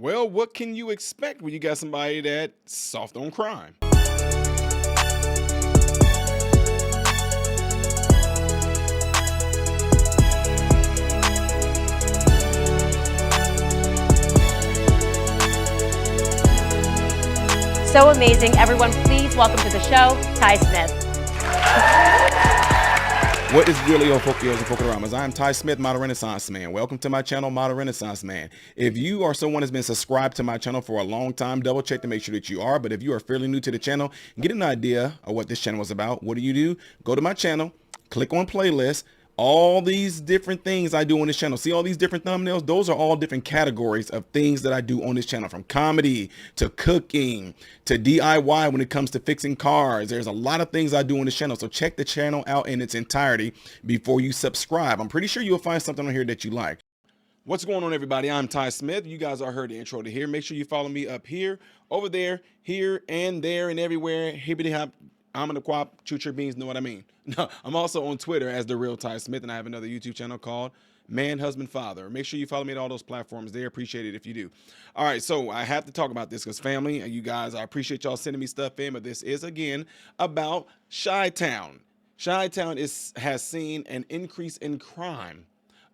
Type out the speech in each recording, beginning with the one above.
Well, what can you expect when you got somebody that's soft on crime? So amazing. Everyone, please welcome to the show, Ty Smith. What is really on Folkios and Folkoramas? I'm Ty Smith, Model Renaissance Man. Welcome to my channel, Model Renaissance Man. If you are someone that's been subscribed to my channel for a long time, double check to make sure that you are. But if you are fairly new to the channel, get an idea of what this channel is about. What do? Go to my channel, click on playlist. All these different things I do on this channel. See all these different thumbnails? Those are all different categories of things that I do on this channel, from comedy to cooking to DIY when it comes to fixing cars. There's a lot of things I do on this channel. So check the channel out in its entirety before you subscribe. I'm pretty sure you'll find something on here that you like. What's going on, everybody? I'm Ty Smith. You guys are heard the intro to here. Make sure you follow me up here, over there, here, and there, and everywhere. Hibbity hop. I'm in the quap, choo-choo beans, know what I mean? No, I'm also on Twitter as The Real Ty Smith, and I have another YouTube channel called Man, Husband, Father. Make sure you follow me at all those platforms there. Appreciate it if you do. All right, so I have to talk about this because family, you guys, I appreciate y'all sending me stuff in, but this is, again, about Chi-Town. Chi-Town has seen an increase in crime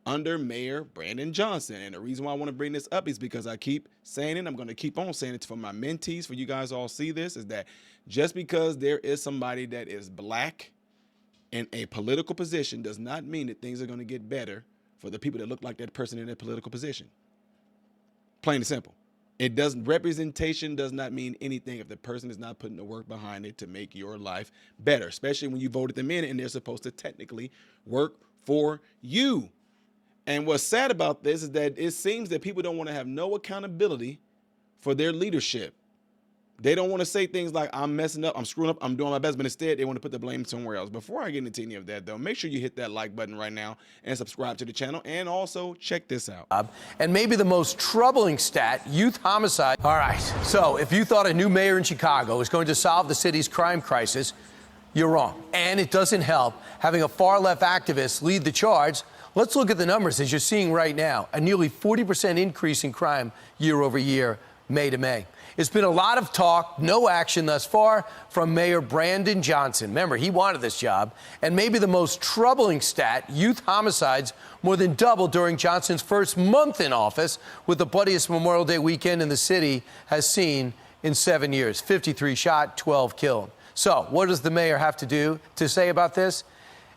under Mayor Brandon Johnson. And the reason why I want to bring this up is because I keep saying it. I'm going to keep on saying it for my mentees, for you guys all see this, is that just because there is somebody that is black in a political position does not mean that things are going to get better for the people that look like that person in that political position. Plain and simple. Representation does not mean anything if the person is not putting the work behind it to make your life better, especially when you voted them in and they're supposed to technically work for you. And what's sad about this is that it seems that people don't want to have no accountability for their leadership. They don't want to say things like, I'm messing up, I'm screwing up, I'm doing my best, but instead they want to put the blame somewhere else. Before I get into any of that, though, make sure you hit that like button right now and subscribe to the channel. And also check this out. And maybe the most troubling stat, youth homicide. All right, so if you thought a new mayor in Chicago is going to solve the city's crime crisis, you're wrong. And it doesn't help having a far-left activist lead the charge. Let's look at the numbers as you're seeing right now. A nearly 40% increase in crime year over year, May to May. It's been a lot of talk, no action thus far from Mayor Brandon Johnson. Remember, he wanted this job. And maybe the most troubling stat, youth homicides more than doubled during Johnson's first month in office, with the bloodiest Memorial Day weekend in the city has seen in 7 years. 53 shot, 12 killed. So what does the mayor have to say about this?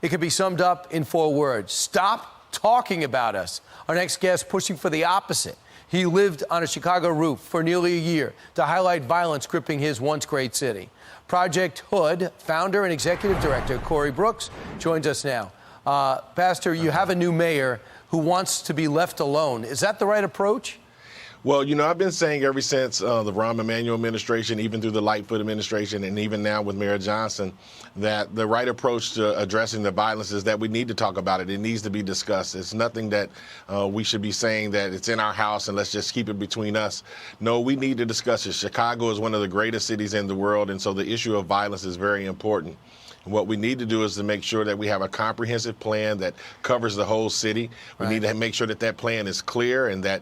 It can be summed up in 4 words. Stop talking about us. Our next guest pushing for the opposite. He lived on a Chicago roof for nearly a year to highlight violence gripping his once great city. Project Hood founder and executive director Corey Brooks joins us now. Pastor, you have a new mayor who wants to be left alone. Is that the right approach? Well, you know, I've been saying ever since the Rahm Emanuel administration, even through the Lightfoot administration, and even now with Mayor Johnson, that the right approach to addressing the violence is that we need to talk about it. It needs to be discussed. It's nothing that we should be saying that it's in our house and let's just keep it between us. No, we need to discuss it. Chicago is one of the greatest cities in the world, and so the issue of violence is very important. What we need to do is to make sure that we have a comprehensive plan that covers the whole city. We need to make sure that that plan is clear and that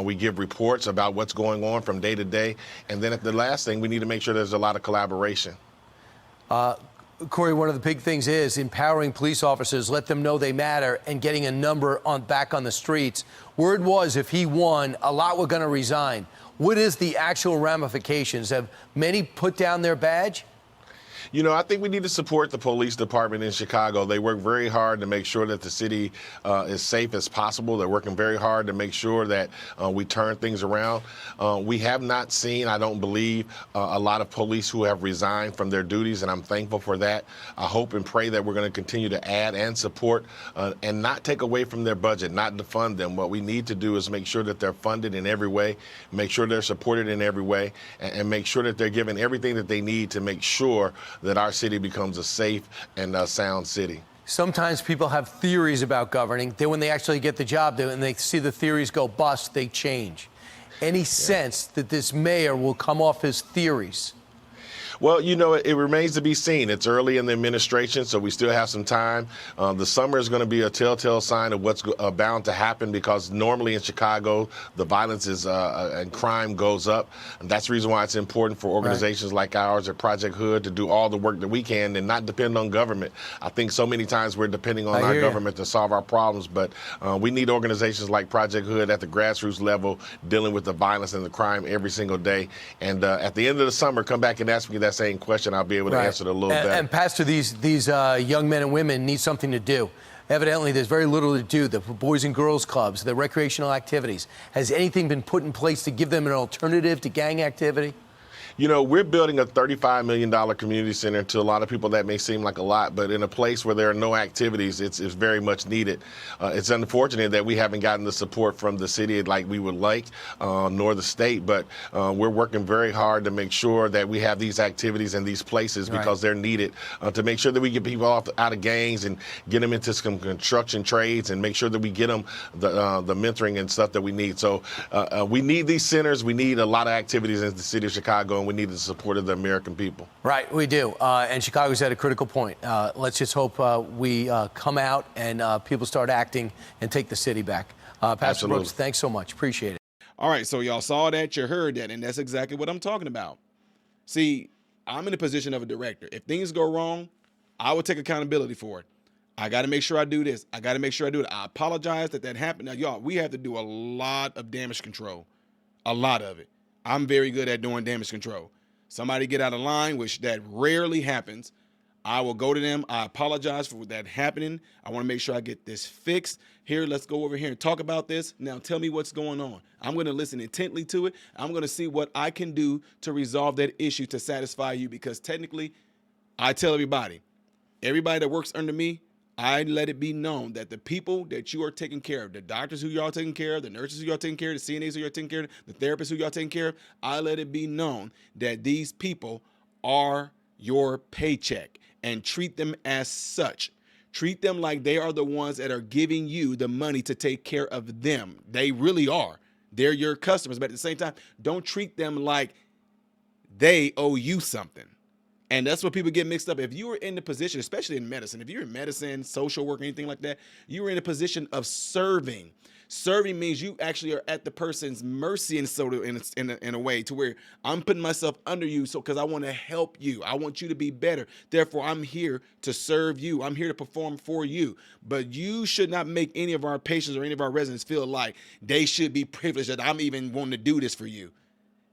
we give reports about what's going on from day to day. And then at the last thing, we need to make sure there's a lot of collaboration. Corey, one of the big things is empowering police officers, let them know they matter, and getting a number back on the streets. Word was if he won, a lot were going to resign. What is the actual ramifications? Have many put down their badge? You know, I think we need to support the police department in Chicago. They work very hard to make sure that the city is safe as possible. They're working very hard to make sure that we turn things around. We have not seen, I don't believe, a lot of police who have resigned from their duties, and I'm thankful for that. I hope and pray that we're going to continue to add and support and not take away from their budget, not defund them. What we need to do is make sure that they're funded in every way, make sure they're supported in every way, and make sure that they're given everything that they need to make sure that our city becomes a safe and sound city. Sometimes people have theories about governing. Then when they actually get the job and they see the theories go bust, they change. Any sense that this mayor will come off his theories? Well, you know, it remains to be seen. It's early in the administration, so we still have some time. The summer is going to be a telltale sign of what's bound to happen, because normally in Chicago, the violence is and crime goes up. And that's the reason why it's important for organizations like ours at Project Hood to do all the work that we can and not depend on government. I think so many times we're depending on our government to solve our problems, but we need organizations like Project Hood at the grassroots level dealing with the violence and the crime every single day. And at the end of the summer, come back and ask me that same question. I'll be able to answer it a little better. And Pastor, these young men and women need something to do. Evidently, there's very little to do. The Boys and Girls Clubs, the recreational activities. Has anything been put in place to give them an alternative to gang activity? You know, we're building a $35 million community center. To a lot of people, that may seem like a lot, but in a place where there are no activities, it's very much needed. It's unfortunate that we haven't gotten the support from the city like we would like, nor the state, but we're working very hard to make sure that we have these activities in these places because they're needed to make sure that we get people out of gangs and get them into some construction trades and make sure that we get them the mentoring and stuff that we need. So we need these centers. We need a lot of activities in the city of Chicago, and we need the support of the American people. Right, we do. And Chicago's at a critical point. Let's just hope we come out and people start acting and take the city back. Pastor Brooks, thanks so much. Appreciate it. All right, so y'all saw that, you heard that, and that's exactly what I'm talking about. See, I'm in the position of a director. If things go wrong, I will take accountability for it. I got to make sure I do this. I got to make sure I do it. I apologize that happened. Now, y'all, we have to do a lot of damage control, a lot of it. I'm very good at doing damage control. Somebody get out of line, which that rarely happens. I will go to them. I apologize for that happening. I want to make sure I get this fixed. Here, let's go over here and talk about this. Now, tell me what's going on. I'm going to listen intently to it. I'm going to see what I can do to resolve that issue to satisfy you, because technically, I tell everybody that works under me, I let it be known that the people that you are taking care of, the doctors who y'all taking care of, the nurses who y'all taking care of, the CNAs who y'all taking care of, the therapists who y'all taking care of, I let it be known that these people are your paycheck, and treat them as such. Treat them like they are the ones that are giving you the money to take care of them. They really are. They're your customers, but at the same time, don't treat them like they owe you something. And that's what people get mixed up. If you are in the position, especially in medicine, if you're in medicine, social work, anything like that, you are in a position of serving. Serving means you actually are at the person's mercy in a way to where I'm putting myself under you because I want to help you. I want you to be better. Therefore, I'm here to serve you. I'm here to perform for you. But you should not make any of our patients or any of our residents feel like they should be privileged that I'm even wanting to do this for you.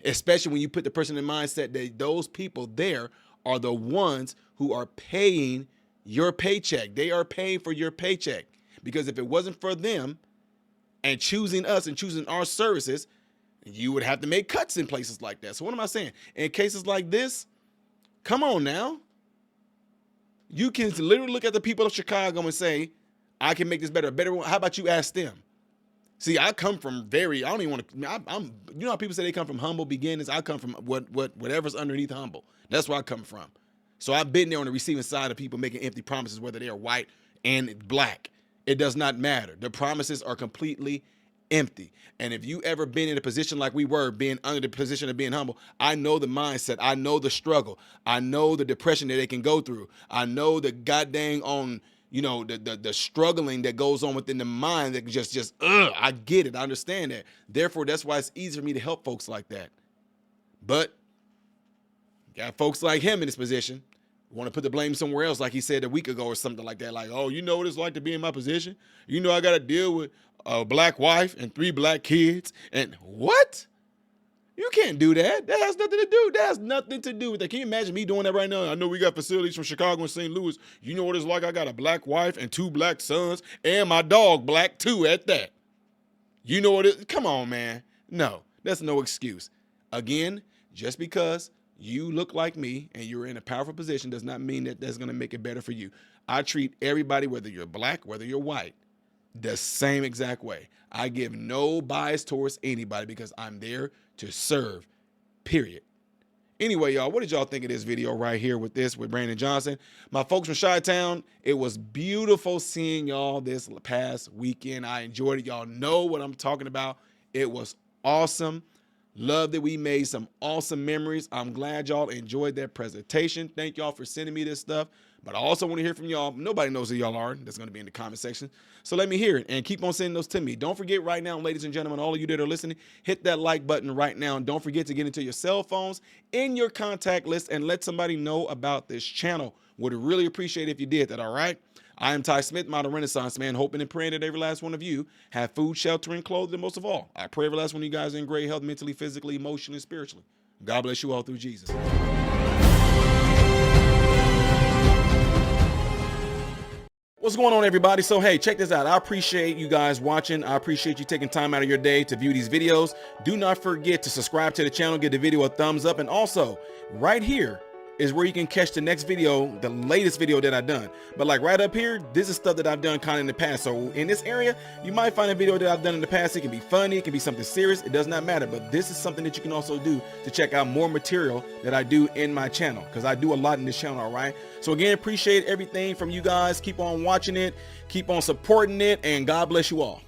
Especially when you put the person in mindset that those people there are the ones who are paying your paycheck. They are paying for your paycheck. Because if it wasn't for them and choosing us and choosing our services, you would have to make cuts in places like that. So what am I saying? In cases like this, come on now. You can literally look at the people of Chicago and say, I can make this better. How about you ask them? See, I come from I don't even want to, I'm you know how people say they come from humble beginnings? I come from whatever's underneath humble. That's where I come from. So I've been there on the receiving side of people making empty promises, whether they are white and black. It does not matter. The promises are completely empty. And if you ever been in a position like we were, being under the position of being humble, I know the mindset. I know the struggle. I know the depression that they can go through. I know the goddamn on, the struggling that goes on within the mind that I get it. I understand that. Therefore, that's why it's easy for me to help folks like that. But got folks like him in this position, want to put the blame somewhere else, like he said a week ago or something like that. Like, oh, you know what it's like to be in my position? You know I got to deal with a black wife and 3 black kids. And what? You can't do that. That has nothing to do. That has nothing to do with that. Can you imagine me doing that right now? I know we got facilities from Chicago and St. Louis. You know what it's like? I got a black wife and 2 black sons and my dog black too at that. You know what it is? Come on, man. No, that's no excuse. Again, just because you look like me and you're in a powerful position does not mean that that's going to make it better for you. I treat everybody, whether you're black, whether you're white, the same exact way. I give no bias towards anybody because I'm there to serve, period. Anyway, y'all, what did y'all think of this video right here with Brandon Johnson? My folks from Chi-Town, it was beautiful seeing y'all this past weekend. I enjoyed it. Y'all know what I'm talking about. It was awesome. Love that we made some awesome memories. I'm glad y'all enjoyed that presentation. Thank y'all for sending me this stuff. But I also want to hear from y'all. Nobody knows who y'all are. That's going to be in the comment section. So let me hear it and keep on sending those to me. Don't forget right now, ladies and gentlemen, all of you that are listening, hit that like button right now. And don't forget to get into your cell phones, in your contact list, and let somebody know about this channel. Would really appreciate it if you did that, all right? I am Ty Smith, Model Renaissance Man, hoping and praying that every last one of you have food, shelter, and clothing, and most of all, I pray every last one of you guys are in great health, mentally, physically, emotionally, spiritually. God bless you all through Jesus. What's going on, everybody? So, hey, check this out. I appreciate you guys watching. I appreciate you taking time out of your day to view these videos. Do not forget to subscribe to the channel, give the video a thumbs up, and also right here is where you can catch the next video, the latest video that I've done. But like right up here, this is stuff that I've done kind of in the past. So in this area, you might find a video that I've done in the past. It can be funny, it can be something serious. It does not matter. But this is something that you can also do to check out more material that I do in my channel, because I do a lot in this channel, all right? So again, appreciate everything from you guys. Keep on watching it, keep on supporting it, and God bless you all.